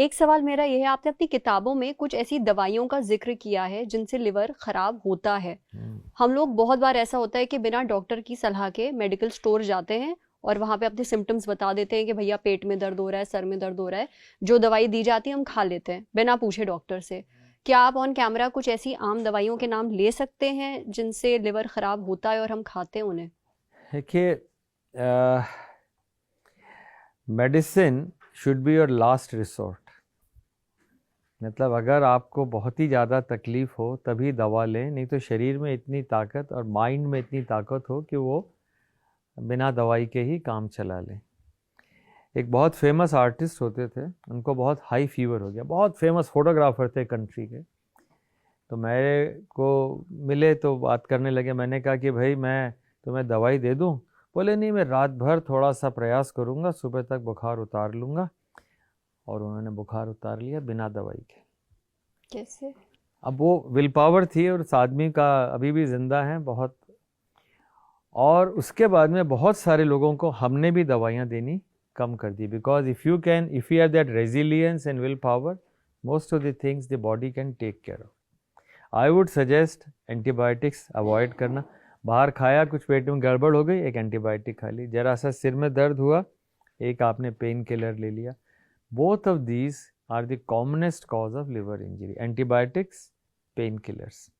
एक सवाल मेरा ये है, आपने अपनी किताबों में कुछ ऐसी दवाइयों का जिक्र किया है जिनसे लिवर खराब होता है। हम लोग बहुत बार ऐसा होता है कि बिना डॉक्टर की सलाह के मेडिकल स्टोर जाते हैं और वहां पे अपने सिम्टम्स बता देते हैं कि भैया पेट में दर्द हो रहा है, सर में दर्द हो रहा है। जो दवाई दी जाती है हम खा लेते हैं बिना पूछे डॉक्टर से। क्या आप ऑन कैमरा कुछ ऐसी आम दवाइयों के नाम ले सकते हैं जिनसे लिवर खराब होता है और हम खाते हैं उन्हें? देखिए, medicine should be your last resort. मतलब अगर आपको बहुत ही ज़्यादा तकलीफ़ हो तभी दवा लें, नहीं तो शरीर में इतनी ताकत और माइंड में इतनी ताकत हो कि वो बिना दवाई के ही काम चला लें। एक बहुत फेमस आर्टिस्ट होते थे, उनको बहुत हाई फीवर हो गया, बहुत फेमस फोटोग्राफर थे कंट्री के। तो मेरे को मिले तो बात करने लगे। मैंने कहा कि भाई मैं तुम्हें दवाई दे दूं? बोले नहीं, मैं रात भर थोड़ा सा प्रयास करूंगा, सुबह तक बुखार उतार लूँगा। और उन्होंने बुखार उतार लिया बिना दवाई के। कैसे? अब वो विल पावर थी और उस आदमी का अभी भी ज़िंदा है बहुत। और उसके बाद में बहुत सारे लोगों को हमने भी दवाइयाँ देनी कम कर दी, because if you have that resilience and will power, most of the things the body can take care of. I would suggest antibiotics avoid करना। बाहर खाया, कुछ पेट में गड़बड़ हो गई, एक एंटीबायोटिक खा ली। जरा सा सिर में दर्द हुआ, एक आपने पेन किलर ले लिया। Both of these are the commonest cause of liver injury, antibiotics, painkillers.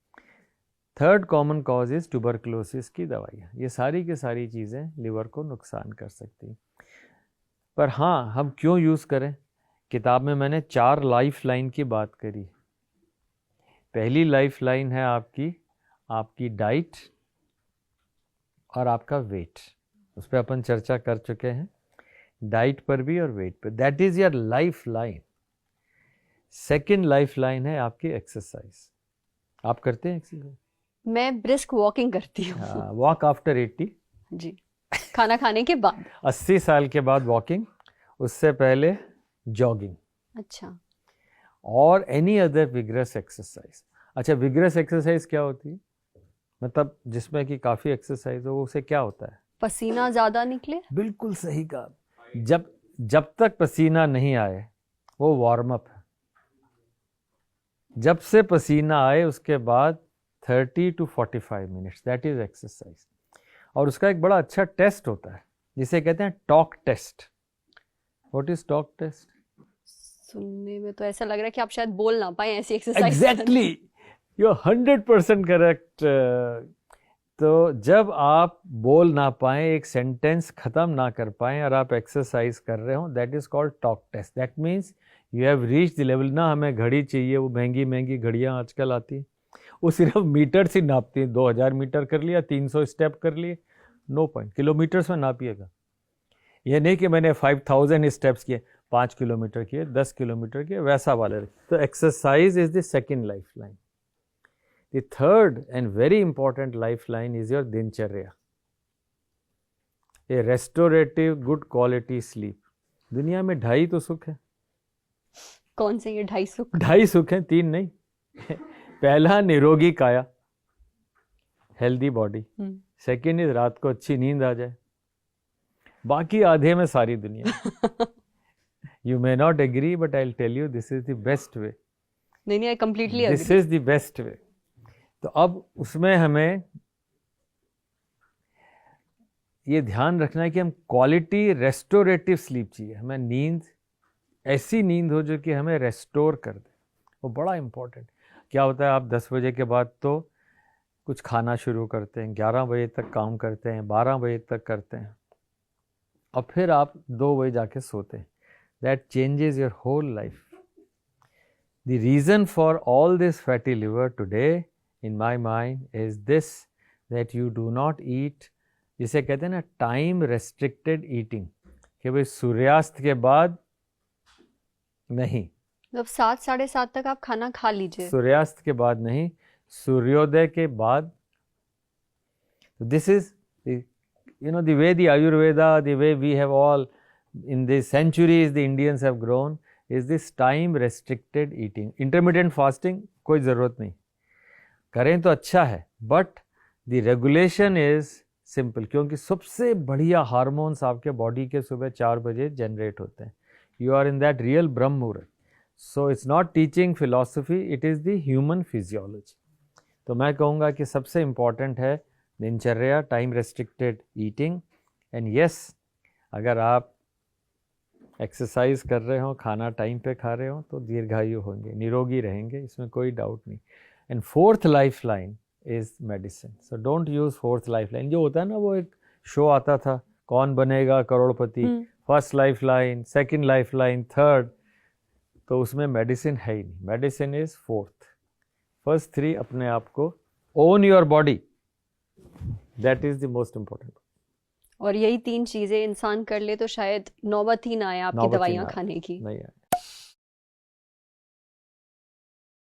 Third common cause is tuberculosis की दवाइयाँ। ये सारी की सारी चीज़ें लिवर को नुकसान कर सकती। पर हाँ, हम क्यों यूज़ करें? किताब में मैंने 4 लाइफ लाइन की बात करी। पहली लाइफ लाइन है आपकी डाइट और आपका वेट। उस पर अपन चर्चा कर चुके हैं, डाइट पर भी और वेट पर। That is your life line. Second life line है आपकी एक्सरसाइज। आप करते हैं एक्सरसाइज? मैं ब्रिस्क वॉकिंग करती हूँ। Walk after 80। जी, खाना खाने के बाद। 80 साल के बाद वॉकिंग, उससे पहले जॉगिंग। अच्छा। और एनी अदर विग्रस एक्सरसाइज। अच्छा, विग्रस एक्सरसाइज क्या होती है? मतलब जिसमें कि काफ़ी एक्सरसाइज हो, उसे क्या होता है? पसीना ज्यादा निकले। बिल्कुल सही कहा। जब तक पसीना नहीं आए वो वार्म अप है। जब से पसीना आए उसके बाद 30 to 45 minutes, that is exercise. और उसका एक बड़ा अच्छा टेस्ट होता है जिसे कहते हैं talk test. What is talk test? सुनने में तो ऐसा लग रहा है कि आप शायद बोल ना पाए ऐसी exercise. Exactly, you are 100% correct. तो जब आप बोल ना पाएं, एक सेंटेंस खत्म ना कर पाएं और आप एक्सरसाइज कर रहे हो, that is called talk test. That means you have reach the level. ना हमें घड़ी चाहिए, वो महंगी महंगी घड़ियाँ आजकल आती हैं, वो सिर्फ मीटर से नापती हैं। 2000 मीटर कर लिया, 300 स्टेप कर लिए, नो पॉइंट। किलोमीटर्स में नापिएगा। ये नहीं कि मैंने 5000 स्टेप्स किए, 5 किलोमीटर किए, 10 किलोमीटर किए, वैसा वाले। तो exercise is the second life line. The third and very important lifeline is your दिनचर्या, a restorative good quality sleep। दुनिया में 2.5 तो सुख है। कौन से ये 2.5 सुख? 2.5 सुख हैं, 3 नहीं। पहला निरोगी काया, हेल्दी बॉडी। सेकेंड इज रात को अच्छी नींद आ जाए। बाकी आधे में सारी दुनिया। You may not agree but I will tell you this is the best way. नहीं, I completely agree. This is the best way. तो अब उसमें हमें ये ध्यान रखना है कि हम क्वालिटी रेस्टोरेटिव स्लीप चाहिए। हमें नींद, ऐसी नींद हो जो कि हमें रेस्टोर कर दे, वो बड़ा इंपॉर्टेंट। क्या होता है, आप 10 बजे के बाद तो कुछ खाना शुरू करते हैं, 11 बजे तक काम करते हैं, 12 बजे तक करते हैं, और फिर आप 2 बजे जाके सोते हैं। That changes your whole life. The reason for all this fatty liver today in my mind is this, that you do not eat, जिसे कहते हैं ना टाइम रेस्ट्रिक्टेड ईटिंग, कि भाई सूर्यास्त के बाद नहीं, मतलब 7 साढ़े 7 तक आप खाना खा लीजिए। सूर्यास्त के बाद नहीं, सूर्योदय के बाद। This is the way the Ayurveda, the way we have all in the centuries the Indians have grown, is this time restricted eating। intermittent fasting कोई ज़रूरत नहीं, करें तो अच्छा है, but the regulation is simple. क्योंकि सबसे बढ़िया हार्मोन्स आपके बॉडी के सुबह 4 बजे जनरेट होते हैं। You are in that real Brahma muhurta. So it's not teaching philosophy, it is the human physiology. तो मैं कहूँगा कि सबसे इम्पॉर्टेंट है दिनचर्या, time restricted eating, and yes अगर आप एक्सरसाइज कर रहे हो, खाना टाइम पे खा रहे हो, तो दीर्घायु होंगे, निरोगी रहेंगे, इसमें कोई डाउट नहीं। And fourth life line is medicine. So don't use fourth life line. जो होता है ना, वो एक शो आता था, Kaun Banega Crorepati, first life line, second life line, third, तो उसमें मेडिसिन है ही नहीं। Medicine is fourth. First three अपने आप को own your body, that is the most important. और यही तीन चीजें इंसान कर ले तो शायद नौबत ही ना आए आपकी दवाइयाँ खाने की। नहीं है।